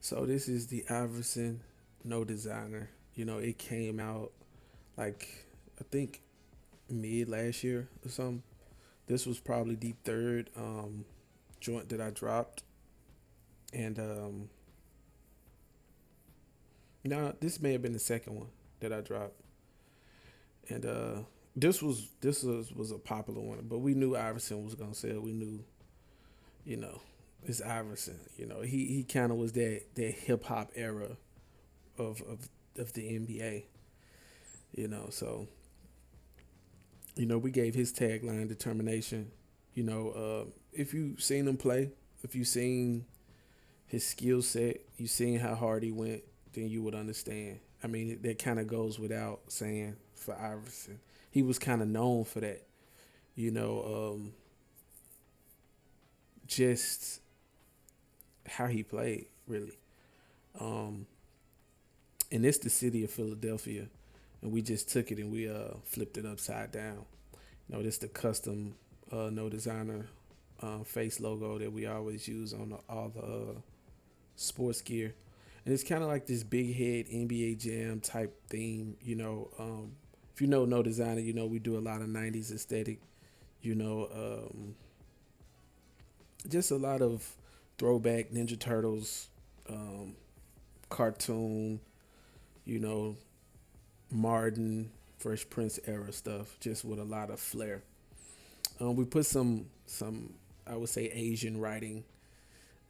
So this is the Iverson noDesigner. It came out like I think mid last year or something. This was probably the third joint that I dropped, and no, this may have been the second one that I dropped, and this was a popular one, but we knew Iverson was gonna sell. We knew, you know, it's Iverson. He kind of was that hip hop era of of of the NBA. So we gave his tagline determination. If you seen him play, if you seen his skill set, you seen how hard he went, then you would understand. I mean, that kind of goes without saying for Iverson. He was kind of known for that, you know, just how he played, really. Um, and it's the city of Philadelphia, and we just took it and we flipped it upside down. This the custom noDesigner face logo that we always use on all the sports gear, and it's kind of like this big head NBA Jam type theme. If you know noDesigner, we do a lot of '90s aesthetic. You know, just a lot of throwback Ninja Turtles, um, cartoon. You know, Martin, Fresh Prince era stuff, just with a lot of flair. We put some I would say Asian writing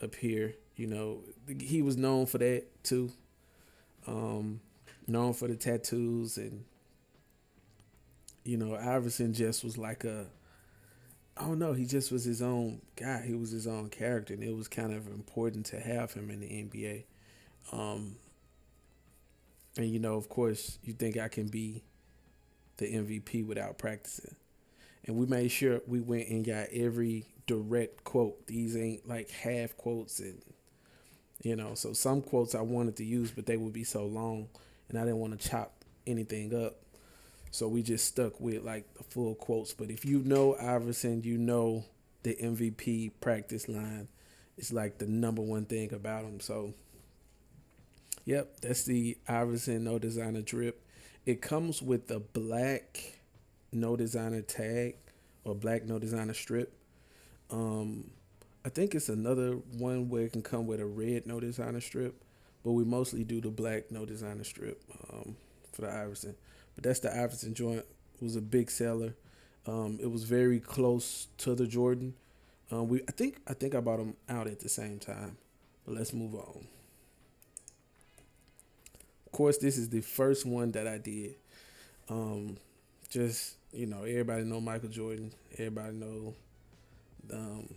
up here. He was known for that too. Um, Known for the tattoos, and Iverson just was like I don't know. He just was his own guy. He was his own character, and it was kind of important to have him in the NBA. Um, and of course, you think I can be the MVP without practicing. And we made sure we went and got every direct quote. These ain't like half quotes, and so some quotes I wanted to use, but they would be so long, and I didn't want to chop anything up. So we just stuck with like the full quotes. But if you know Iverson, you know the MVP practice line is like the number one thing about him. So, yep, that's the Iverson noDesigner drip. It comes with the black noDesigner tag or black noDesigner strip. Um, I think it's another one where it can come with a red noDesigner strip, but we mostly do the black noDesigner strip for the Iverson. But that's the Iverson joint. It was a big seller. It was very close to the Jordan. I think I bought them out at the same time. But let's move on. Of course, this is the first one that I did. Um, just everybody know Michael Jordan. Everybody know. Um,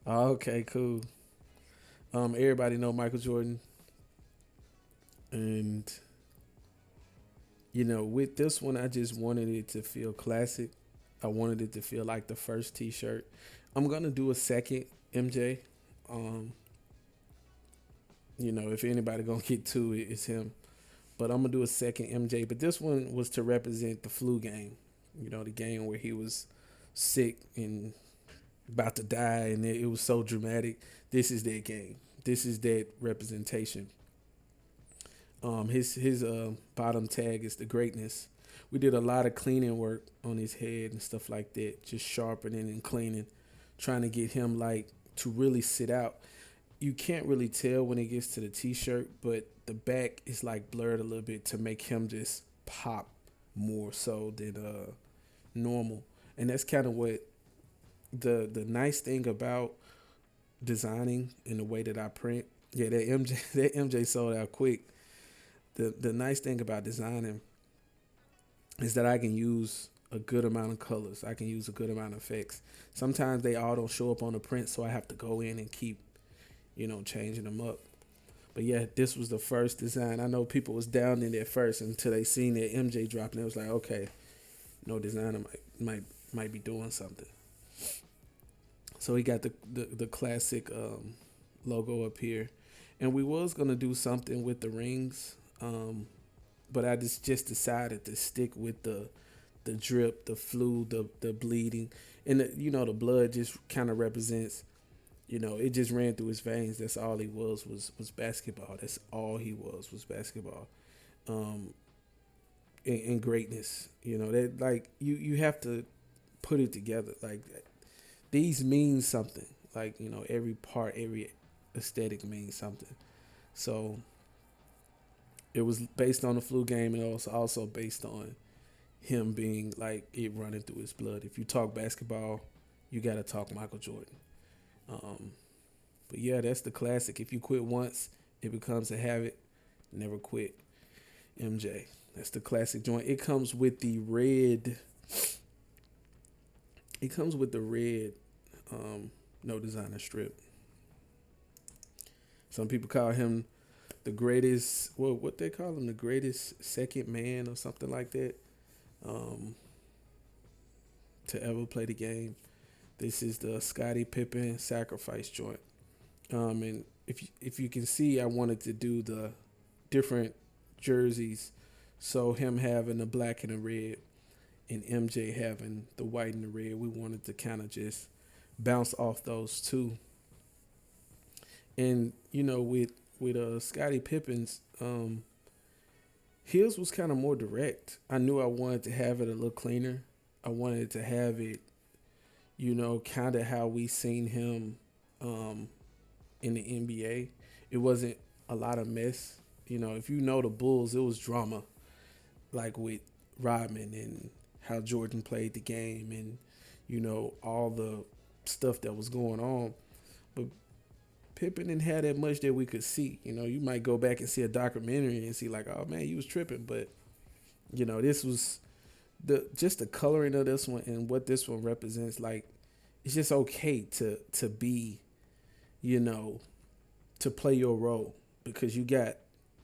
okay, cool. Everybody know Michael Jordan, and with this one, I just wanted it to feel classic. I wanted it to feel like the first T-shirt. I'm gonna do a second MJ. Um, if anybody gonna get to it, it's him. But I'm gonna do a second MJ. But this one was to represent the flu game. The game where he was sick and about to die, and it was so dramatic. This is that game. This is that representation. His bottom tag is the greatness. We did a lot of cleaning work on his head and stuff like that, just sharpening and cleaning, trying to get him like to really sit out. You can't really tell when it gets to the t-shirt, but the back is like blurred a little bit to make him just pop more so than normal. And that's kind of what the nice thing about designing in the way that I print. Yeah, that MJ that MJ sold out quick. The nice thing about designing is that I can use a good amount of colors. I can use a good amount of effects. Sometimes they all don't show up on the print, so I have to go in and keep, changing them up. But yeah, this was the first design. I know people was down in there first until they seen that MJ drop, and it was like, okay, noDesigner might be doing something. So he got the classic logo up here, and we was gonna do something with the rings, but I just decided to stick with the drip, the flu, the bleeding, and the blood just kind of represents it just ran through his veins. That's all he was basketball. That's all he was basketball. Um, and greatness. That like you have to put it together. Like these mean something. Like every part, every aesthetic means something. So it was based on the flu game, and it was also based on him being like it running through his blood. If you talk basketball, you got to talk Michael Jordan. Um, but yeah, that's the classic. If you quit once, it becomes a habit. Never quit. MJ. That's the classic joint. It comes with the red. It comes with the red noDesigner strip. Some people call him the greatest. Well, what they call him, the greatest second man or something like that, um, to ever play the game. This is the Scottie Pippen sacrifice joint. And if you can see, I wanted to do the different jerseys. So him having the black and the red, and MJ having the white and the red. We wanted to kind of just bounce off those two. And with Scottie Pippen's, his was kind of more direct. I knew I wanted to have it a little cleaner. I wanted to have it, kind of how we seen him in the NBA. It wasn't a lot of mess. If you know the Bulls, it was drama, like with Rodman and how Jordan played the game and, all the stuff that was going on. But Pippen didn't have that much that we could see. You might go back and see a documentary and see like, oh man, you was tripping. But, this was the coloring of this one and what this one represents. Like, it's just okay to be, to play your role because you got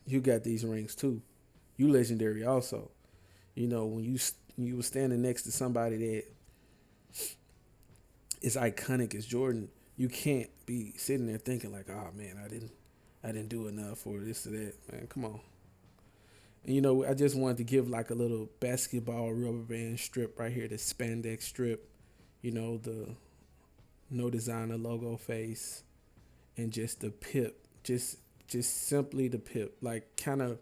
these rings too. You legendary also. When you were standing next to somebody that is iconic as Jordan, you can't be sitting there thinking like, oh man, I didn't do enough or this or that. Man, come on. And I just wanted to give like a little basketball rubber band strip right here, the spandex strip, the noDesigner logo face, and just the pip, just simply the pip, like kind of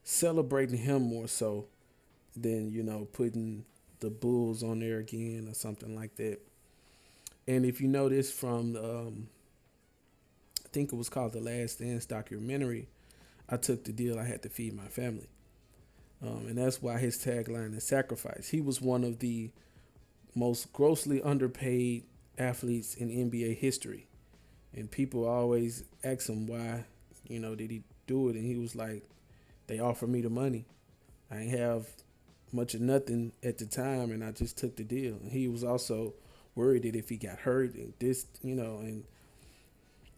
celebrating him more so than putting the Bulls on there again or something like that. And if you notice from I think it was called The Last Dance documentary, I took the deal. I had to feed my family, and that's why his tagline is sacrifice. He was one of the most grossly underpaid athletes in NBA history, and people always ask him why, did he do it? And he was like, they offered me the money. I ain't have much of nothing at the time, and I just took the deal. And he was also worried that if he got hurt and this, and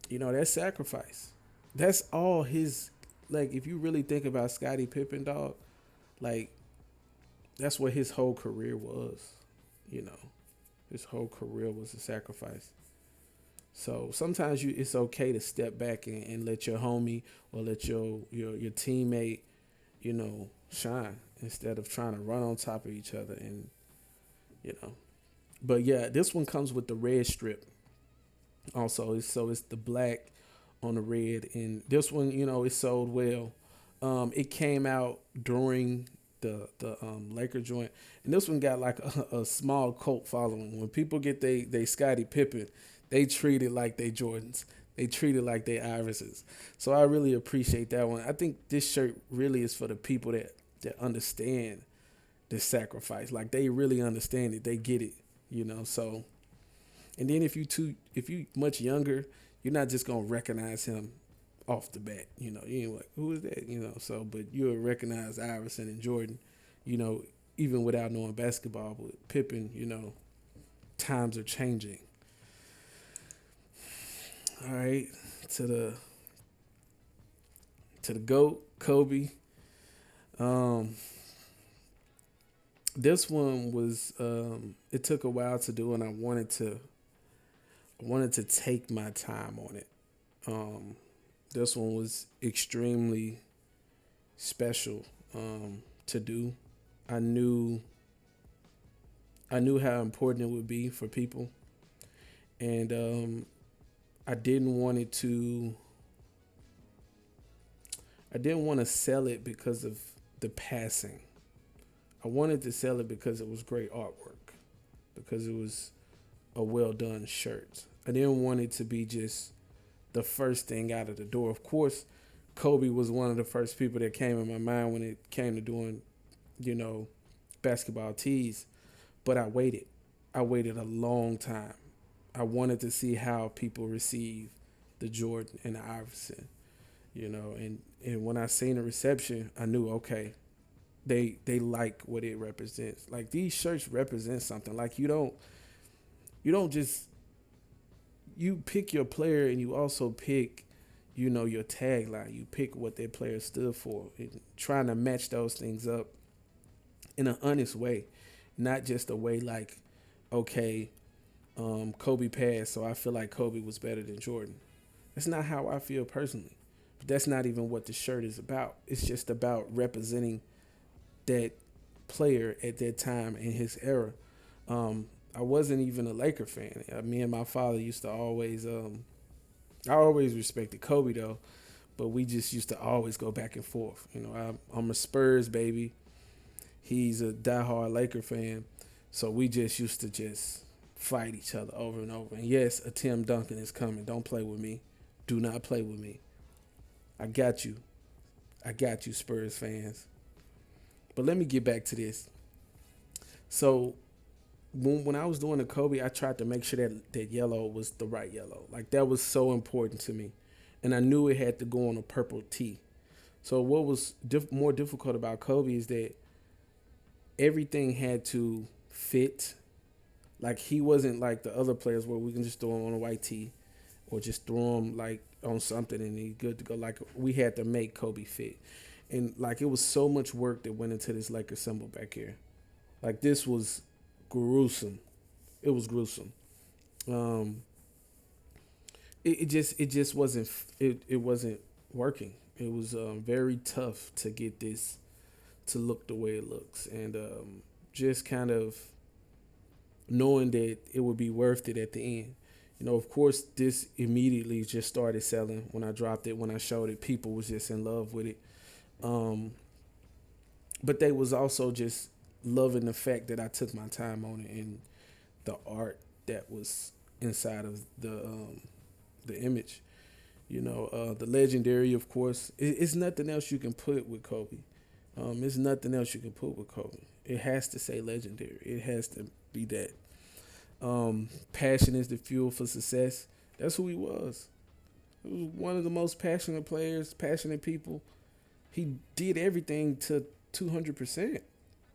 that's sacrifice. That's all his. Like, if you really think about Scottie Pippen, dog, like that's what his whole career was. His whole career was a sacrifice. So sometimes it's okay to step back and let your homie or let your teammate, shine instead of trying to run on top of each other and. But yeah, this one comes with the red strip. Also, it's the black on the red, and this one, it sold well. It came out during the Laker joint, and this one got like a small cult following. When people get they Scottie Pippen, they treat it like they Jordans. They treat it like they Irises. So I really appreciate that one. I think this shirt really is for the people that understand the sacrifice. Like they really understand it. They get it. So, and then if you much younger, you're not just gonna recognize him off the bat. You ain't like, who is that? So, but you'll recognize Iverson and Jordan, even without knowing basketball. But Pippen, times are changing. All right, to the GOAT, Kobe. This one was it took a while to do, and I wanted to take my time on it. This one was extremely special to do. I knew how important it would be for people, and I didn't want it to. I didn't want to sell it because of the passing. I wanted to sell it because it was great artwork, because it was a well done shirt. I didn't want it to be just the first thing out of the door. Of course, Kobe was one of the first people that came in my mind when it came to doing, you know, basketball tees. But I waited. I waited a long time. I wanted to see how people receive the Jordan and the Iverson, and when I seen the reception, I knew, okay, they like what it represents. Like, these shirts represent something. Like, you don't just, you pick your player, and you also pick, your tagline. You pick what their player stood for, and trying to match those things up in an honest way, not just a way like, okay, Kobe passed, so I feel like Kobe was better than Jordan. That's not how I feel personally. But that's not even what the shirt is about. It's just about representing that player at that time in his era. I wasn't even a Laker fan. Me and my father used to always, I always respected Kobe though, but we just used to always go back and forth. I'm a Spurs baby. He's a diehard Laker fan, so we just used to just fight each other over and over. And yes, a Tim Duncan is coming. Don't play with me. Do not play with me. I got you. I got you, Spurs fans. But let me get back to this. So when I was doing the Kobe, I tried to make sure that yellow was the right yellow. Like, that was so important to me. And I knew it had to go on a purple tee. So what was more difficult about Kobe is that everything had to fit. Like, he wasn't like the other players where we can just throw him on a white tee or just throw him like on something and he's good to go. Like, we had to make Kobe fit. And like, it was so much work that went into this Laker symbol back here. Like, this was gruesome. It was gruesome. Um, it just wasn't working. It was very tough to get this to look the way it looks, and just kind of knowing that it would be worth it at the end. Of course, this immediately just started selling when I dropped it. When I showed it, people was just in love with it. Um, but they was also just loving the fact that I took my time on it and the art that was inside of the image. The legendary, of course. It's nothing else you can put with Kobe. There's nothing else you can put with Kobe. It has to say legendary. It has to be that. Passion is the fuel for success. That's who he was. He was one of the most passionate players, passionate people. He did everything to 200%.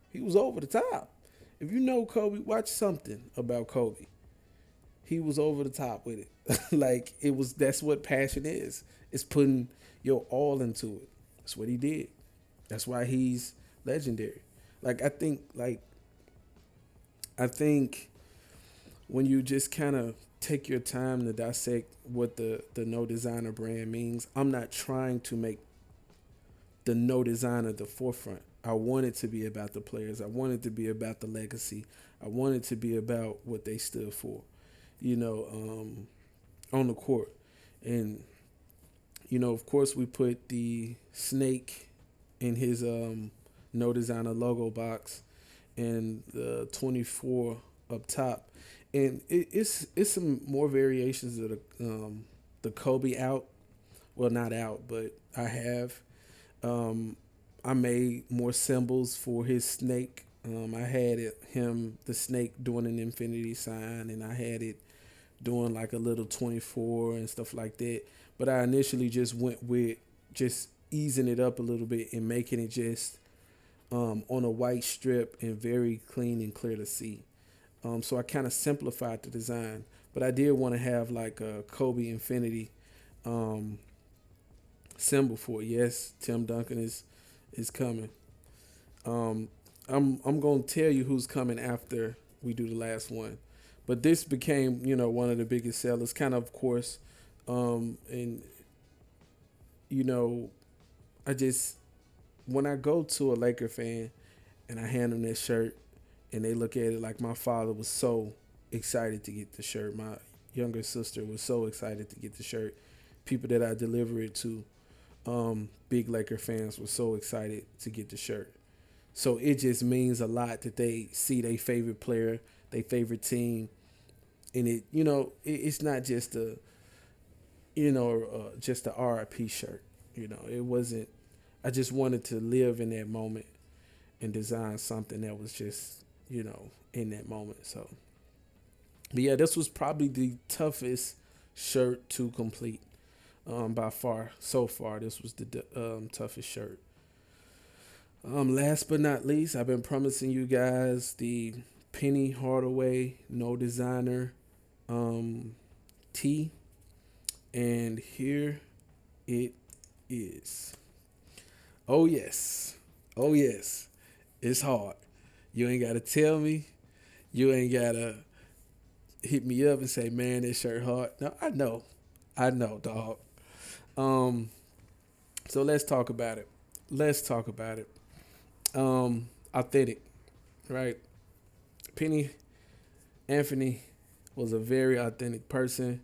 He was over the top. If you know Kobe, watch something about Kobe. He was over the top with it. Like, that's what passion is. It's putting your all into it. That's what he did. That's why he's legendary. Like, I think when you just kind of take your time to dissect what the noDesigner brand means, I'm not trying to make the noDesigner the forefront. I want it to be about the players. I want it to be about the legacy. I want it to be about what they stood for, on the court. And, of course, we put the snake in his noDesigner logo box and the 24 up top. And it's some more variations of the Kobe out. Well, not out, but I have. I made more symbols for his snake. I had the snake doing an infinity sign, and I had it doing like a little 24 and stuff like that. But I initially just went with just easing it up a little bit and making it just on a white strip and very clean and clear to see. So I kind of simplified the design, but I did want to have like a Kobe infinity symbol for it. Yes, Tim Duncan is coming. I'm gonna tell you who's coming after we do the last one, but this became one of the biggest sellers, kind of course, and I just, when I go to a Laker fan and I hand them that shirt and they look at it, like, my father was so excited to get the shirt. younger sister was so excited to get the shirt. People that I deliver it to, big Laker fans, were so excited to get the shirt. So it just means a lot that they see their favorite player, their favorite team, and it's not just just a RIP shirt. It wasn't. I just wanted to live in that moment and design something that was just in that moment. So, but yeah, this was probably the toughest shirt to complete, by far. So far, this was the toughest shirt. Last but not least, I've been promising you guys the Penny Hardaway noDesigner tee, and here it is. Oh yes, oh yes, it's hard. You ain't gotta tell me. You ain't gotta hit me up and say, "Man, this shirt hard." No, I know, dog. Um, so let's talk about it. Let's talk about it. Authentic, right? Penny Anthony was a very authentic person.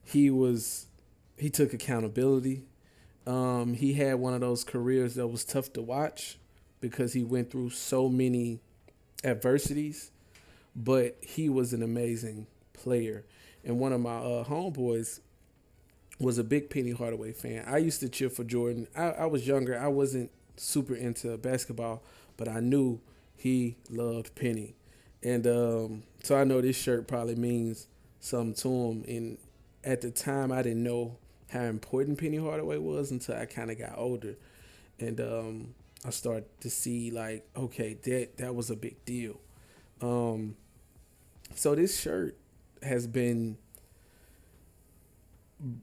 He was he took accountability. He had one of those careers that was tough to watch because he went through so many adversities, but he was an amazing player. And one of my homeboys was a big Penny Hardaway fan. I used to cheer for Jordan. I was younger. I wasn't super into basketball, but I knew he loved Penny. And so I know this shirt probably means something to him. And at the time, I didn't know how important Penny Hardaway was until I kind of got older. And I started to see, like, okay, that was a big deal. Um, so this shirt has been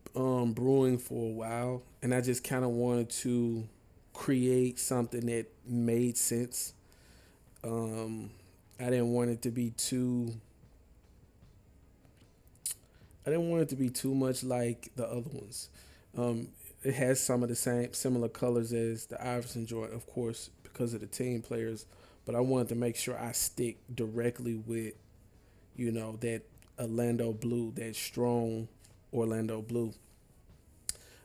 brewing for a while, and I just kind of wanted to create something that made sense. Um, I didn't want it to be too. I didn't want it to be too much like the other ones. Um, it has some of the same similar colors as the Iverson joint, of course, because of the team players. But I wanted to make sure I stick directly with that Orlando blue, that strong Orlando blue.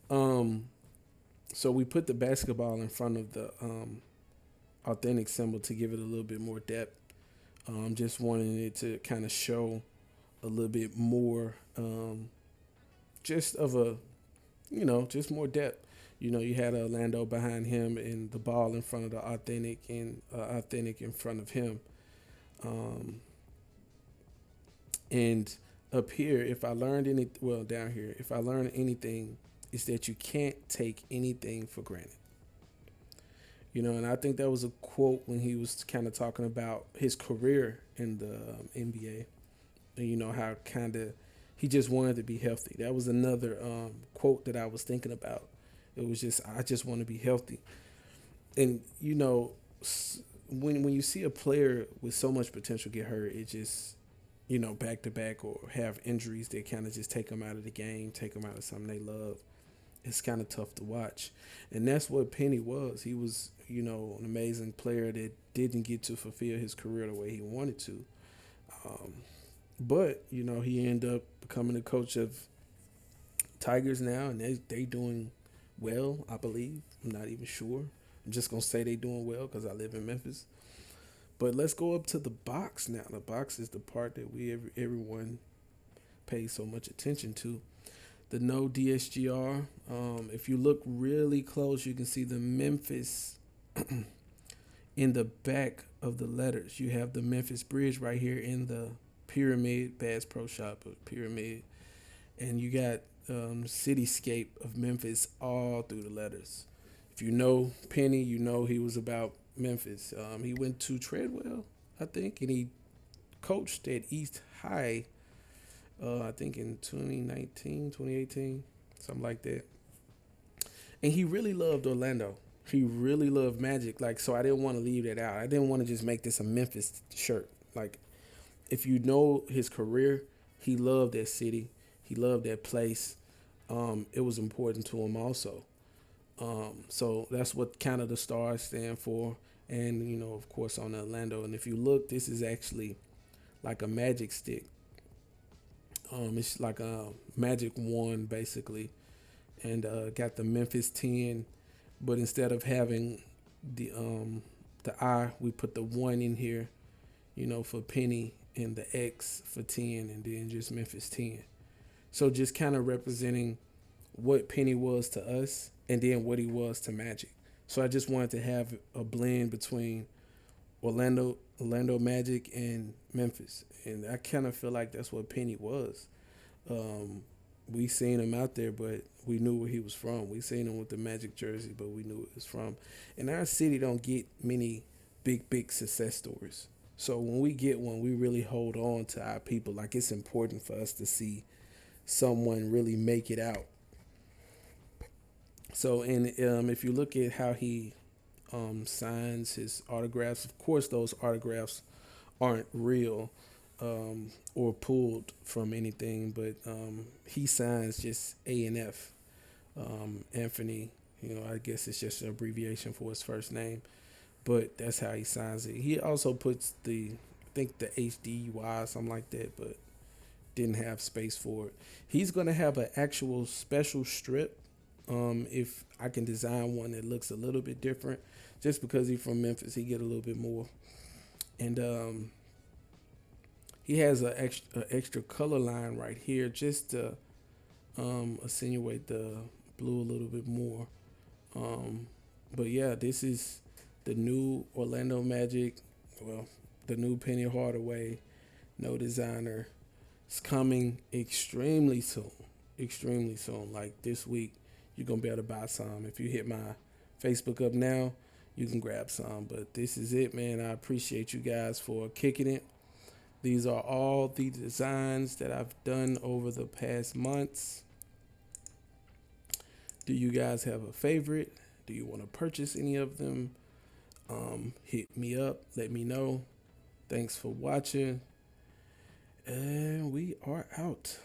Um, so we put the basketball in front of the authentic symbol to give it a little bit more depth. Just wanting it to kind of show a little bit more, just of a, just more depth. You had Orlando behind him and the ball in front of the authentic, and, authentic, in front of him. Um, and, uh, authentic in front of him. Um, and up here, down here, if I learned anything, is that you can't take anything for granted. And I think that was a quote when he was kind of talking about his career in the NBA, and how kind of he just wanted to be healthy. That was another quote that I was thinking about. It was just, I just want to be healthy. And when you see a player with so much potential get hurt, it just back to back, or have injuries that kind of just take them out of the game, take them out of something they love. It's kind of tough to watch. And that's what Penny was. He was, an amazing player that didn't get to fulfill his career the way he wanted to. Um, but, he ended up becoming the coach of Tigers now, and they doing well, I believe. I'm not even sure. I'm just going to say they doing well because I live in Memphis. But let's go up to the box now. The box is the part that everyone pays so much attention to. The no DSGR. If you look really close, you can see the Memphis in the back of the letters. You have the Memphis Bridge right here in the pyramid, Bass Pro Shop pyramid. And you got cityscape of Memphis all through the letters. If you know Penny, he was about Memphis. He went to Treadwell, I think, and he coached at East High, I think in 2019, 2018, something like that. And he really loved Orlando. He really loved Magic. So I didn't want to leave that out. I didn't want to just make this a Memphis shirt. If you know his career, he loved that city. He loved that place. It was important to him also. So that's what kind of the stars stand for. And, of course, on Orlando. And if you look, this is actually like a magic stick. It's like a magic wand basically, and got the Memphis 10, but instead of having the um the I, we put the one in here, for Penny, and the X for 10, and then just Memphis 10. So just kind of representing what Penny was to us, and then what he was to Magic. So I just wanted to have a blend between Orlando Magic and Memphis, and I kind of feel like that's what Penny was. Um, we seen him out there, but we knew where he was from. We seen him with the Magic jersey, but we knew where he was from. And our city don't get many big success stories. So when we get one, we really hold on to our people. Like, it's important for us to see someone really make it out. So, and if you look at how he signs his autographs, of course those autographs aren't real, or pulled from anything, but he signs just A&F, Anthony. I guess it's just an abbreviation for his first name, but that's how he signs it. He also puts I think the HDY, something like that, but didn't have space for it. He's gonna have an actual special strip. If I can design one that looks a little bit different, just because he's from Memphis, he get a little bit more, and he has a extra color line right here just to accentuate the blue a little bit more. Um, but yeah, this is the new Orlando Magic. Well, the new Penny Hardaway, noDesigner. It's coming extremely soon. Extremely soon. Like this week, you're gonna be able to buy some. If you hit my Facebook up now, you can grab some. But this is it, man. I appreciate you guys for kicking it. These are all the designs that I've done over the past months. Do you guys have a favorite? Do you want to purchase any of them? Hit me up. Let me know. Thanks for watching. And we are out.